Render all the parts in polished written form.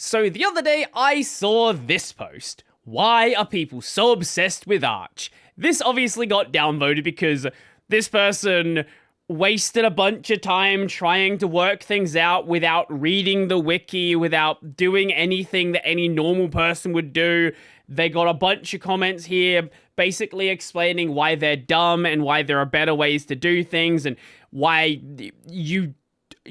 So the other day I saw this post. Why are people so obsessed with Arch? This obviously got downvoted because this person wasted a bunch of time trying to work things out without reading the wiki, without doing anything that any normal person would do. They got a bunch of comments here basically explaining why they're dumb and why there are better ways to do things and why you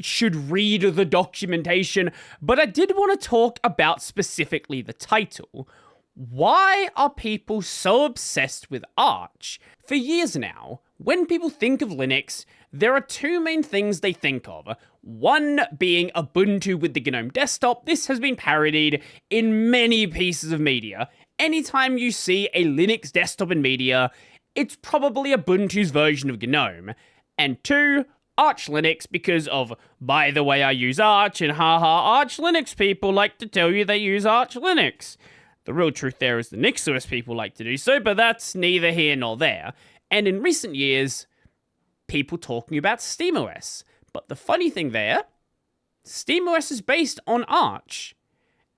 should read the documentation. But I did want to talk about specifically the title. Why are people so obsessed with Arch? For years now, when people think of Linux, there are two main things they think of. One being Ubuntu with the GNOME desktop. This has been parodied in many pieces of media. Anytime you see a Linux desktop in media, it's probably Ubuntu's version of GNOME. And two, Arch Linux, because of, by the way, I use Arch, and haha, Arch Linux people like to tell you they use Arch Linux. The real truth there is the NixOS people like to do so, but that's neither here nor there. And in recent years, people talking about SteamOS. But the funny thing there, SteamOS is based on Arch.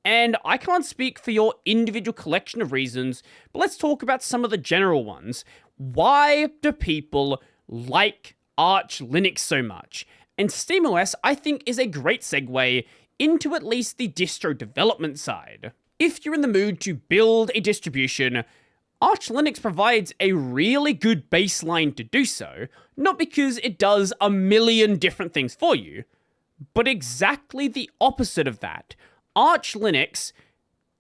And I can't speak for your individual collection of reasons, but let's talk about some of the general ones. Why do people like Arch Linux so much? And SteamOS, I think, is a great segue into at least the distro development side. If you're in the mood to build a distribution, Arch Linux provides a really good baseline to do so, not because it does a million different things for you, but exactly the opposite of that. Arch Linux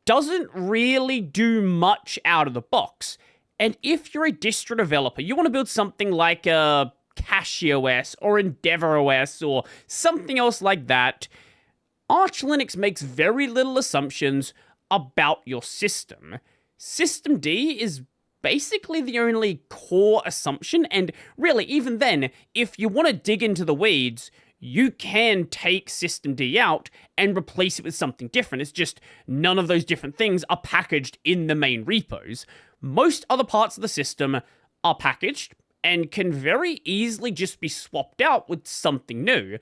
doesn't really do much out of the box, and if you're a distro developer, you want to build something like a CachyOS or EndeavourOS or something else like that, Arch Linux makes very little assumptions about your system. Systemd is basically the only core assumption, and really, even then, if you want to dig into the weeds, you can take Systemd out and replace it with something different. It's just none of those different things are packaged in the main repos. Most other parts of the system are packaged and can very easily just be swapped out with something new.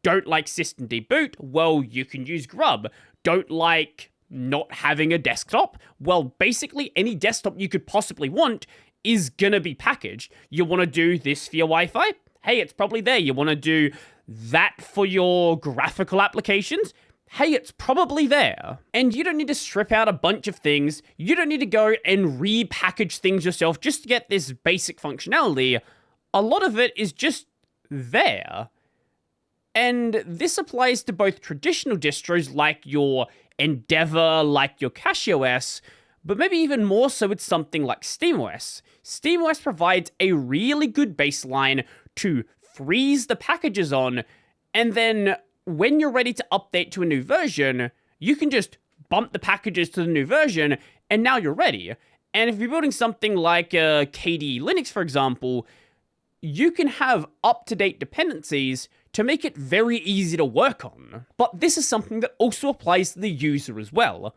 Don't like Systemd boot? Well, you can use Grub. Don't like not having a desktop? Well, basically any desktop you could possibly want is gonna be packaged. You want to do this for your Wi-Fi? Hey, it's probably there. You want to do that for your graphical applications? Hey, it's probably there. And you don't need to strip out a bunch of things. You don't need to go and repackage things yourself just to get this basic functionality. A lot of it is just there. And this applies to both traditional distros like your Endeavour, like your CachyOS, but maybe even more so with something like SteamOS. SteamOS provides a really good baseline to freeze the packages on, and then when you're ready to update to a new version, you can just bump the packages to the new version, and now you're ready. And if you're building something like KDE Linux, for example, you can have up-to-date dependencies to make it very easy to work on. But this is something that also applies to the user as well.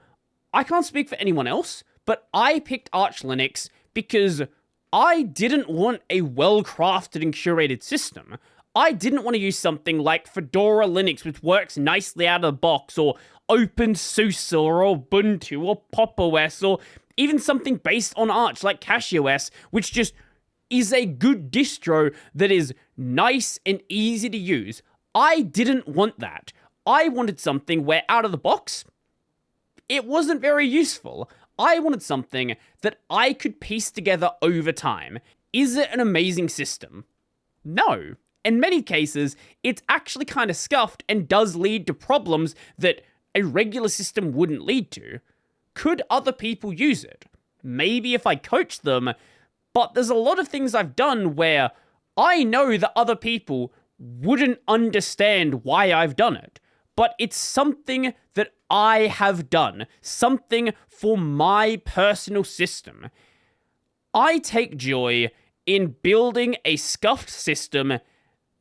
I can't speak for anyone else, but I picked Arch Linux because I didn't want a well-crafted and curated system. I didn't want to use something like Fedora Linux, which works nicely out of the box, or OpenSUSE, or Ubuntu, or PopOS, or even something based on Arch like CachyOS, which just is a good distro that is nice and easy to use. I didn't want that. I wanted something where, out of the box, it wasn't very useful. I wanted something that I could piece together over time. Is it an amazing system? No. In many cases, it's actually kind of scuffed and does lead to problems that a regular system wouldn't lead to. Could other people use it? Maybe if I coached them, but there's a lot of things I've done where I know that other people wouldn't understand why I've done it. But it's something that I have done. Something for my personal system. I take joy in building a scuffed system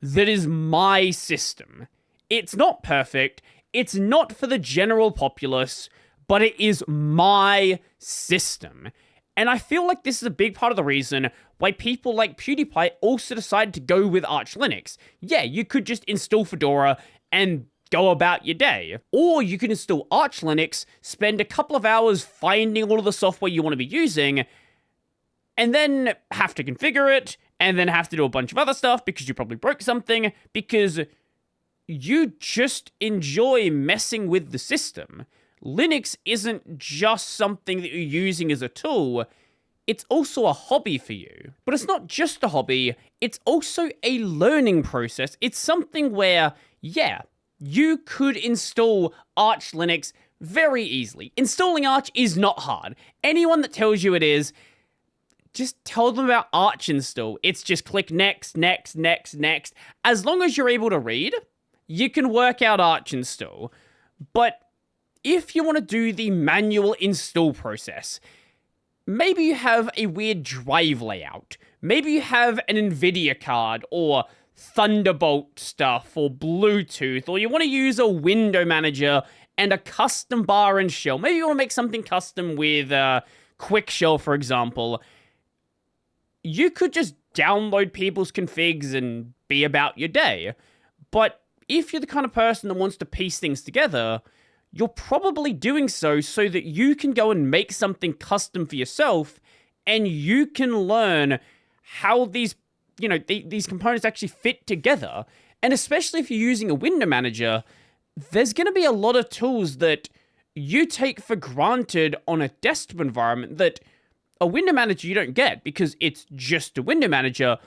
that is my system. It's not perfect. It's not for the general populace, but it is my system. And I feel like this is a big part of the reason why people like PewDiePie also decided to go with Arch Linux. Yeah, you could just install Fedora and go about your day. Or you can install Arch Linux, spend a couple of hours finding all of the software you want to be using, and then have to configure it, and then have to do a bunch of other stuff because you probably broke something, because you just enjoy messing with the system. Linux isn't just something that you're using as a tool, it's also a hobby for you. But it's not just a hobby, it's also a learning process. It's something where, yeah, you could install Arch Linux very easily. Installing Arch is not hard. Anyone that tells you it is, just tell them about Arch install. It's just click next, next, next, next. As long as you're able to read, you can work out Arch install. But if you want to do the manual install process, maybe you have a weird drive layout. Maybe you have an NVIDIA card or Thunderbolt stuff or Bluetooth, or you want to use a window manager and a custom bar and shell. Maybe you want to make something custom with Quick Shell, for example. You could just download people's configs and be about your day. But if you're the kind of person that wants to piece things together, you're probably doing so that you can go and make something custom for yourself, and you can learn how these, these components actually fit together. And especially if you're using a window manager, there's going to be a lot of tools that you take for granted on a desktop environment that a window manager you don't get because it's just a window manager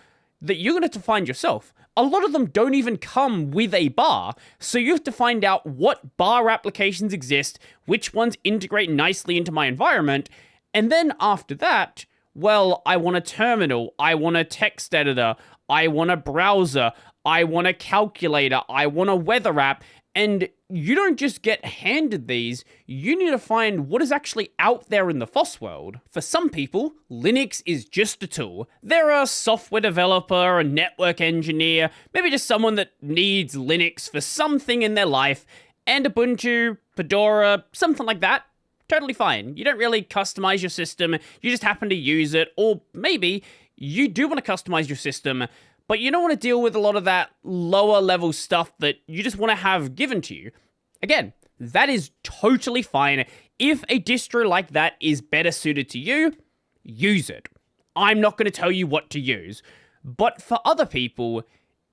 that you're going to have to find yourself. A lot of them don't even come with a bar, so you have to find out what bar applications exist, which ones integrate nicely into my environment, and then after that, well, I want a terminal, I want a text editor, I want a browser, I want a calculator, I want a weather app, and you don't just get handed these, you need to find what is actually out there in the FOSS world. For some people, Linux is just a tool. They're a software developer, a network engineer, maybe just someone that needs Linux for something in their life, and Ubuntu, Fedora, something like that. Totally fine. You don't really customize your system, you just happen to use it, or maybe you do want to customize your system, but you don't want to deal with a lot of that lower level stuff that you just want to have given to you. Again, that is totally fine. If a distro like that is better suited to you, use it. I'm not going to tell you what to use. But for other people,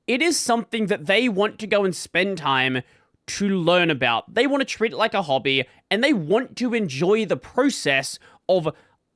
it is something that they want to go and spend time to learn about. They want to treat it like a hobby, and they want to enjoy the process of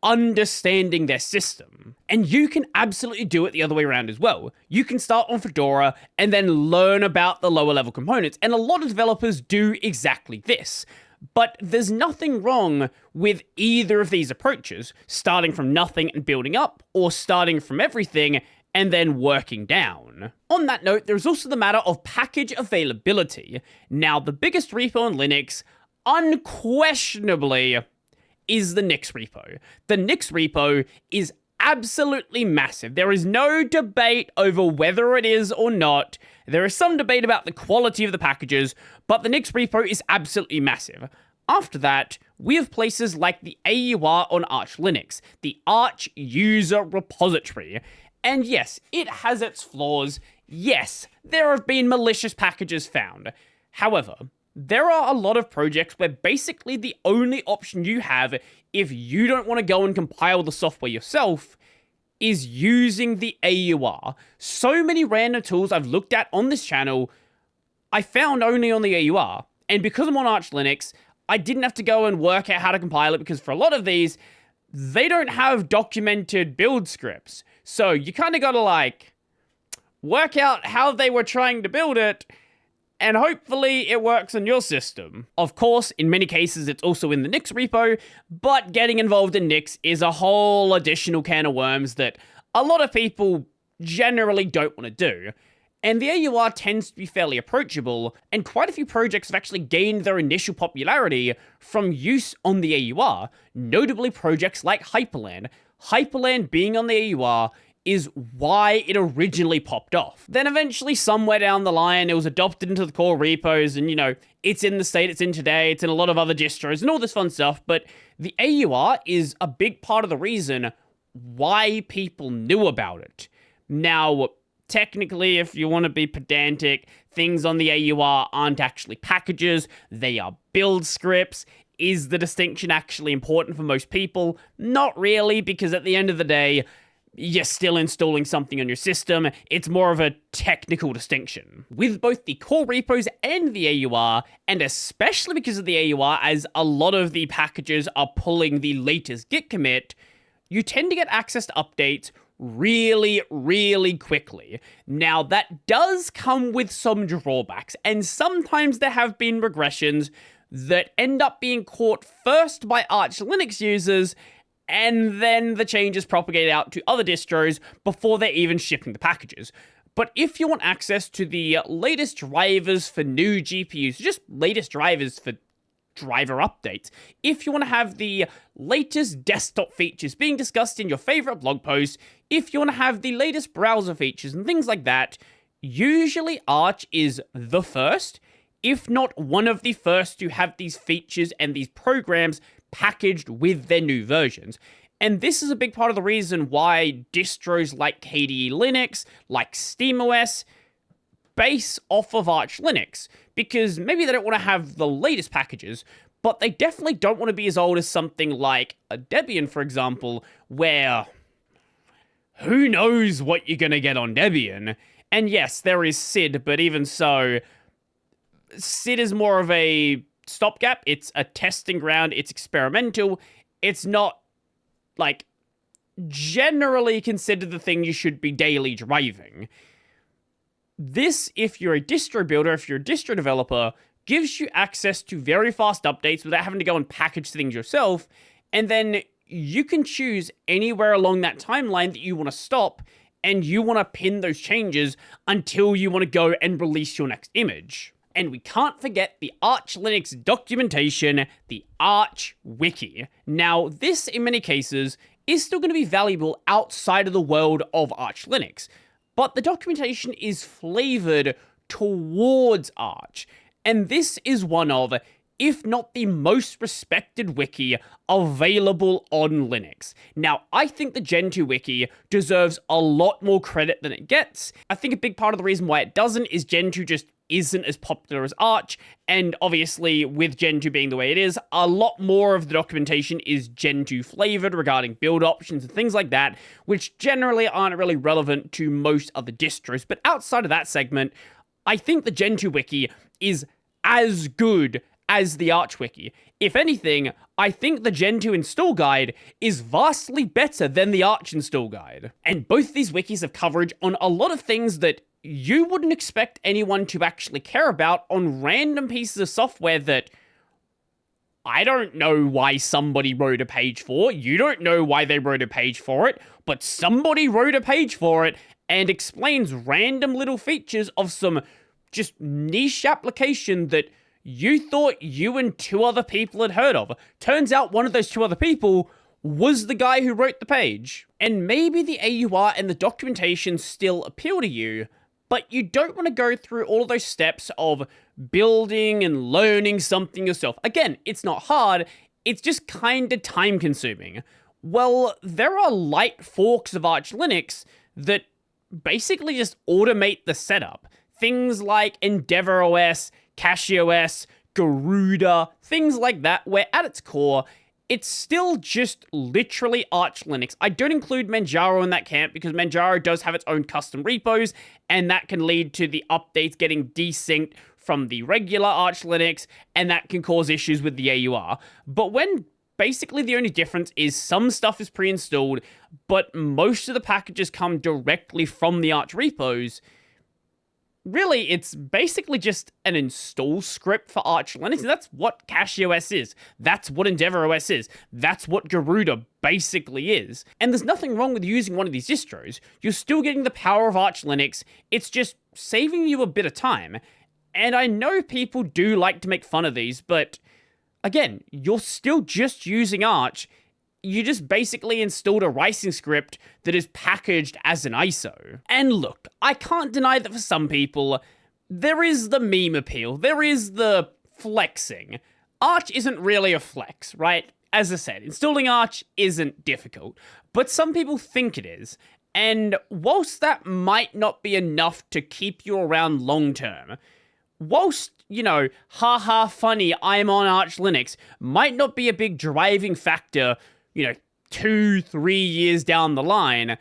understanding their system. And you can absolutely do it the other way around as well. You can start on Fedora and then learn about the lower level components. And a lot of developers do exactly this. But there's nothing wrong with either of these approaches, starting from nothing and building up, or starting from everything and then working down. On that note, there's also the matter of package availability. Now, the biggest repo on Linux, unquestionably, is the Nix repo. The Nix repo is absolutely massive. There is no debate over whether it is or not. There is some debate about the quality of the packages, but the Nix repo is absolutely massive. After that, we have places like the AUR on Arch Linux, the Arch User Repository. And yes, it has its flaws. Yes, there have been malicious packages found. However, there are a lot of projects where basically the only option you have if you don't want to go and compile the software yourself is using the AUR. So many random tools I've looked at on this channel, I found only on the AUR. And because I'm on Arch Linux, I didn't have to go and work out how to compile it because for a lot of these, they don't have documented build scripts. So you kind of got to work out how they were trying to build it, and hopefully it works on your system. Of course, in many cases, it's also in the Nix repo, but getting involved in Nix is a whole additional can of worms that a lot of people generally don't want to do. And the AUR tends to be fairly approachable, and quite a few projects have actually gained their initial popularity from use on the AUR, notably projects like Hyperland. Hyperland being on the AUR is why it originally popped off. Then eventually, somewhere down the line, it was adopted into the core repos, and it's in the state it's in today, it's in a lot of other distros, and all this fun stuff, but the AUR is a big part of the reason why people knew about it. Now, technically, if you want to be pedantic, things on the AUR aren't actually packages, they are build scripts. Is the distinction actually important for most people? Not really, because at the end of the day, you're still installing something on your system. It's more of a technical distinction. With both the core repos and the AUR, and especially because of the AUR, as a lot of the packages are pulling the latest Git commit, you tend to get access to updates really, really quickly. Now, that does come with some drawbacks, and sometimes there have been regressions that end up being caught first by Arch Linux users, and then the changes propagate out to other distros before they're even shipping the packages. But if you want access to the latest drivers for new GPUs, just latest drivers for driver updates, if you want to have the latest desktop features being discussed in your favorite blog posts, if you want to have the latest browser features and things like that, usually Arch is the first, if not one of the first, to have these features and these programs packaged with their new versions. And this is a big part of the reason why distros like KDE Linux, like SteamOS, base off of Arch Linux, because maybe they don't want to have the latest packages, but they definitely don't want to be as old as something like a Debian, for example, where who knows what you're going to get on Debian. And yes, there is SID, but even so, SID is more of a stopgap. It's a testing ground. It's experimental. It's not, like, generally considered the thing you should be daily driving. This, if you're a distro builder, if you're a distro developer, gives you access to very fast updates without having to go and package things yourself, and then you can choose anywhere along that timeline that you want to stop, and you want to pin those changes until you want to go and release your next image. And we can't forget the Arch Linux documentation, the Arch Wiki. Now, this, in many cases, is still going to be valuable outside of the world of Arch Linux, but the documentation is flavored towards Arch, and this is one of, if not the most respected wiki available on Linux. Now, I think the Gentoo wiki deserves a lot more credit than it gets. I think a big part of the reason why it doesn't is Gentoo just isn't as popular as Arch, and obviously with Gentoo being the way it is, a lot more of the documentation is Gentoo flavored regarding build options and things like that, which generally aren't really relevant to most other distros. But outside of that segment, I think the Gentoo wiki is as good as the Arch wiki. If anything, I think the Gentoo install guide is vastly better than the Arch install guide. And both these wikis have coverage on a lot of things that you wouldn't expect anyone to actually care about on random pieces of software that I don't know why somebody wrote a page for. You don't know why they wrote a page for it, but somebody wrote a page for it and explains random little features of some just niche application that you thought you and two other people had heard of. Turns out one of those two other people was the guy who wrote the page. And maybe the AUR and the documentation still appeal to you, but you don't want to go through all of those steps of building and learning something yourself. Again, it's not hard, it's just kind of time consuming. Well, there are light forks of Arch Linux that basically just automate the setup. Things like EndeavourOS, CachyOS, Garuda, things like that, where at its core, it's still just literally Arch Linux. I don't include Manjaro in that camp because Manjaro does have its own custom repos, and that can lead to the updates getting desynced from the regular Arch Linux, and that can cause issues with the AUR. But when basically the only difference is some stuff is pre-installed, but most of the packages come directly from the Arch repos, really, it's basically just an install script for Arch Linux, and that's what CachyOS is. That's what EndeavourOS is. That's what Garuda basically is. And there's nothing wrong with using one of these distros. You're still getting the power of Arch Linux. It's just saving you a bit of time. And I know people do like to make fun of these, but again, you're still just using Arch. You just basically installed a ricing script that is packaged as an ISO. And look, I can't deny that for some people, there is the meme appeal, there is the flexing. Arch isn't really a flex, right? As I said, installing Arch isn't difficult, but some people think it is. And whilst that might not be enough to keep you around long term, whilst, haha funny, I'm on Arch Linux might not be a big driving factor, 2-3 years down the line,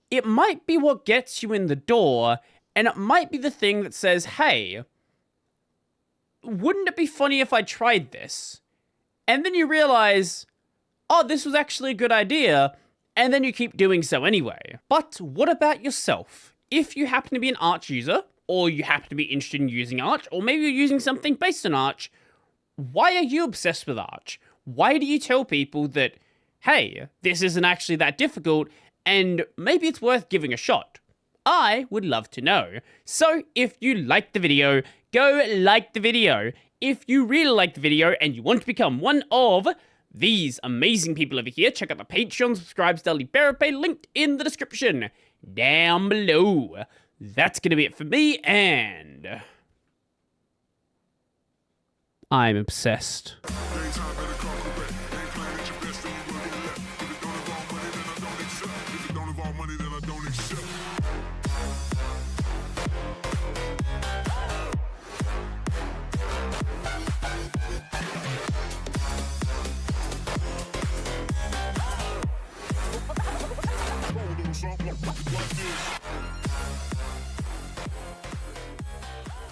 it might be what gets you in the door, and it might be the thing that says, hey, wouldn't it be funny if I tried this? And then you realize, oh, this was actually a good idea, and then you keep doing so anyway. But what about yourself? If you happen to be an Arch user, or you happen to be interested in using Arch, or maybe you're using something based on Arch, why are you obsessed with Arch? Why do you tell people that, hey, this isn't actually that difficult, and maybe it's worth giving a shot? I would love to know. So if you liked the video, go like the video. If you really like the video and you want to become one of these amazing people over here, check out the Patreon, subscribe to Daily Bearer Pay, linked in the description down below. That's going to be it for me, and I'm obsessed.